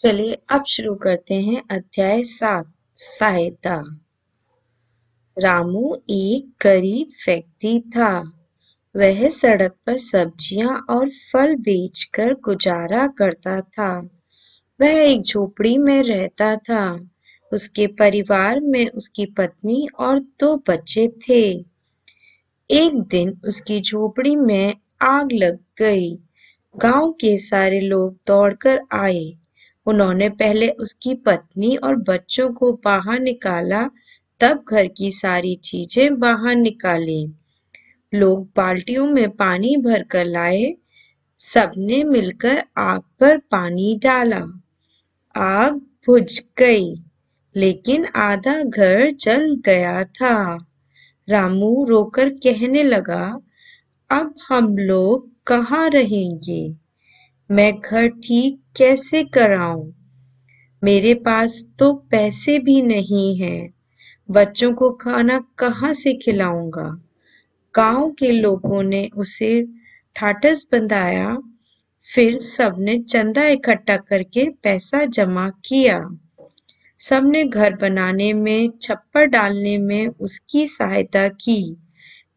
चलिए अब शुरू करते हैं अध्याय 7 सहायता। रामू एक गरीब व्यक्ति था। वह सड़क पर सब्जियां और फल बेचकर गुजारा करता था। वह एक झोपड़ी में रहता था। उसके परिवार में उसकी पत्नी और 2 बच्चे थे। एक दिन उसकी झोपड़ी में आग लग गई। गांव के सारे लोग दौड़कर आए। उन्होंने पहले उसकी पत्नी और बच्चों को बाहर निकाला, तब घर की सारी चीजें बाहर निकाली। लोग बाल्टियों में पानी भरकर लाए। सबने मिलकर आग पर पानी डाला। आग बुझ गई, लेकिन आधा घर जल गया था। रामू रोकर कहने लगा, अब हम लोग कहाँ रहेंगे? मैं घर ठीक कैसे कराऊं? मेरे पास तो पैसे भी नहीं हैं। बच्चों को खाना कहाँ से खिलाऊंगा? गांव के लोगों ने उसे ठाठस बंधाया। फिर सबने चंदा इकट्ठा करके पैसा जमा किया। सबने घर बनाने में, छप्पर डालने में उसकी सहायता की।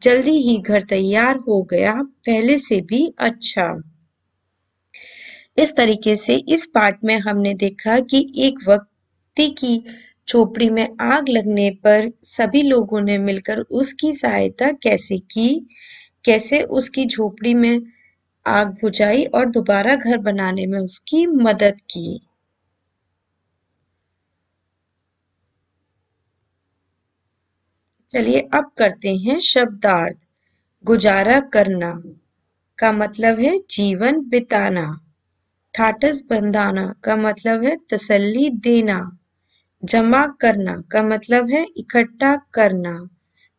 जल्दी ही घर तैयार हो गया, पहले से भी अच्छा। इस तरीके से इस पाठ में हमने देखा कि एक व्यक्ति की झोपड़ी में आग लगने पर सभी लोगों ने मिलकर उसकी सहायता कैसे की, कैसे उसकी झोपड़ी में आग बुझाई और दोबारा घर बनाने में उसकी मदद की। चलिए अब करते हैं शब्दार्थ। गुजारा करना का मतलब है जीवन बिताना। ठाठस बंधाना का मतलब है तसल्ली देना। जमा करना का मतलब है इकट्ठा करना।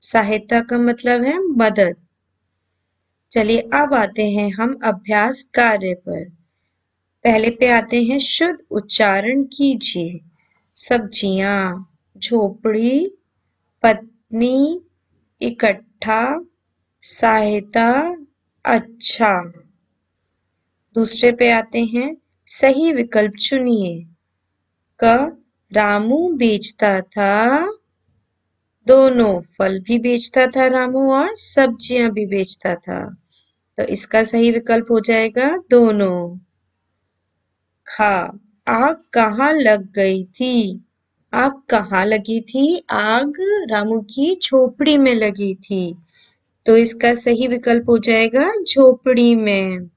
सहायता का मतलब है मदद। चलिए अब आते हैं हम अभ्यास कार्य पर। पहले पे आते हैं शुद्ध उच्चारण कीजिए। सब्जियां, झोपड़ी, पत्नी, इकट्ठा, सहायता, अच्छा। दूसरे पे आते हैं सही विकल्प चुनिए। क रामू बेचता था दोनों, फल भी बेचता था रामू और सब्जियां भी बेचता था, तो इसका सही विकल्प हो जाएगा दोनों। खा आग कहाँ लग गई थी? आग कहाँ लगी थी? आग रामू की झोपड़ी में लगी थी, तो इसका सही विकल्प हो जाएगा झोपड़ी में।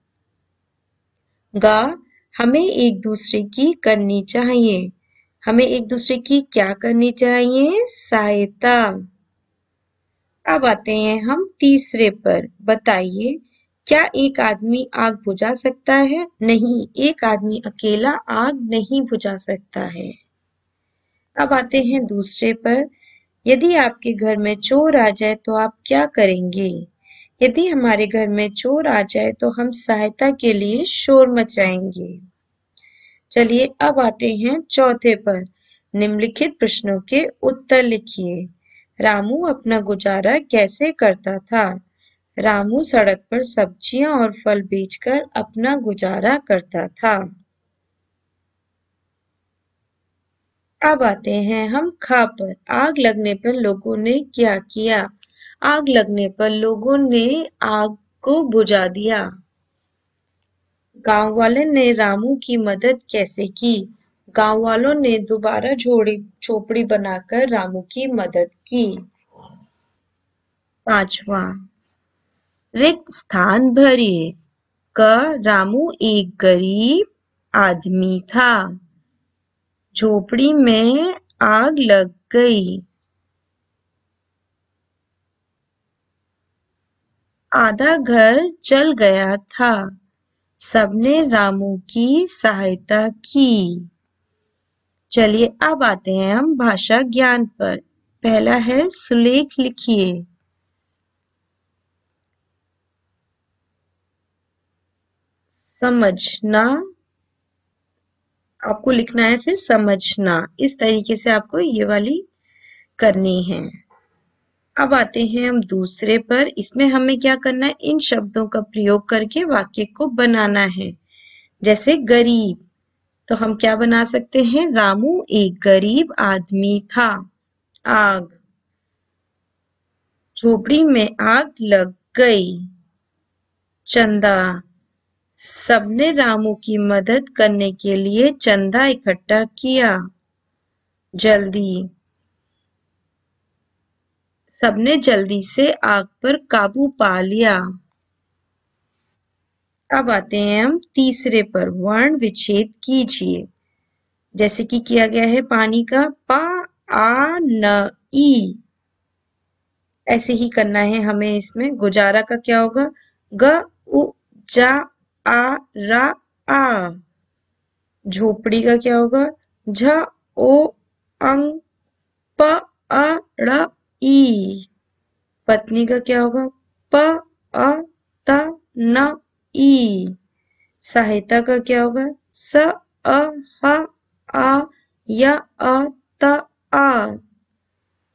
गा हमें एक दूसरे की करनी चाहिए। हमें एक दूसरे की क्या करनी चाहिए? सहायता। अब आते हैं हम तीसरे पर। बताइए, क्या एक आदमी आग बुझा सकता है? नहीं, एक आदमी अकेला आग नहीं बुझा सकता है। अब आते हैं दूसरे पर। यदि आपके घर में चोर आ जाए तो आप क्या करेंगे? यदि हमारे घर में चोर आ जाए तो हम सहायता के लिए शोर मचाएंगे। चलिए अब आते हैं चौथे पर। निम्नलिखित प्रश्नों के उत्तर लिखिए। रामू अपना गुजारा कैसे करता था? रामू सड़क पर सब्जियां और फल बेचकर अपना गुजारा करता था। अब आते हैं हम खा पर। आग लगने पर लोगों ने क्या किया? आग लगने पर लोगों ने आग को बुझा दिया। गांव वाले ने रामू की मदद कैसे की? गांव वालों ने दोबारा झोपड़ी बनाकर रामू की मदद की। पांचवा, रिक्त स्थान भरिए। क रामू एक गरीब आदमी था। झोपड़ी में आग लग गई। आधा घर जल गया था। सबने रामू की सहायता की। चलिए अब आते हैं हम भाषा ज्ञान पर। पहला है सुलेख लिखिए। समझना, आपको लिखना है फिर समझना। इस तरीके से आपको ये वाली करनी है। अब आते हैं हम दूसरे पर। इसमें हमें क्या करना है? इन शब्दों का प्रयोग करके वाक्य को बनाना है। जैसे गरीब, तो हम क्या बना सकते हैं? रामू एक गरीब आदमी था। आग, झोपड़ी में आग लग गई। चंदा, सबने रामू की मदद करने के लिए चंदा इकट्ठा किया। जल्दी, सबने जल्दी से आग पर काबू पा लिया। अब आते हैं हम तीसरे पर, वर्ण विच्छेद कीजिए। जैसे कि किया गया है पानी का पा आ न ई, ऐसे ही करना है हमें। इसमें गुजारा का क्या होगा? ग उ जा आ रा आ। झोपड़ी का क्या होगा? झ ओ अंग प अ ड़ ई। पत्नी का क्या होगा? प अ त न ई। सहायता का क्या होगा? स अ ह आ य अ त आ।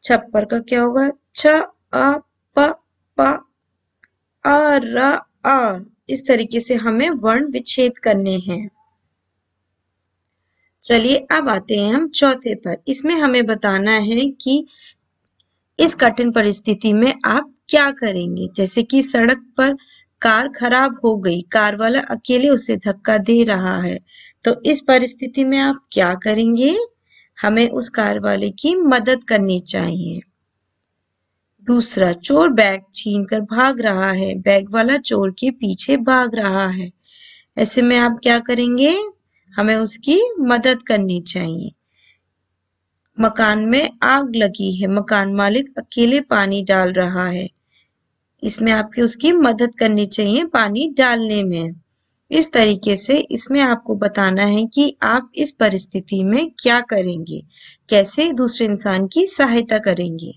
छप्पर का क्या होगा? छ अ प प अ र आ। इस तरीके से हमें वर्ण विच्छेद करने हैं। चलिए अब आते हैं हम चौथे पर। इसमें हमें बताना है कि इस कठिन परिस्थिति में आप क्या करेंगे। जैसे कि सड़क पर कार खराब हो गई, कार वाला अकेले उसे धक्का दे रहा है, तो इस परिस्थिति में आप क्या करेंगे? हमें उस कार वाले की मदद करनी चाहिए। दूसरा, चोर बैग छीनकर भाग रहा है, बैग वाला चोर के पीछे भाग रहा है, ऐसे में आप क्या करेंगे? हमें उसकी मदद करनी चाहिए। मकान में आग लगी है, मकान मालिक अकेले पानी डाल रहा है, इसमें आपकी उसकी मदद करनी चाहिए पानी डालने में। इस तरीके से इसमें आपको बताना है कि आप इस परिस्थिति में क्या करेंगे, कैसे दूसरे इंसान की सहायता करेंगे।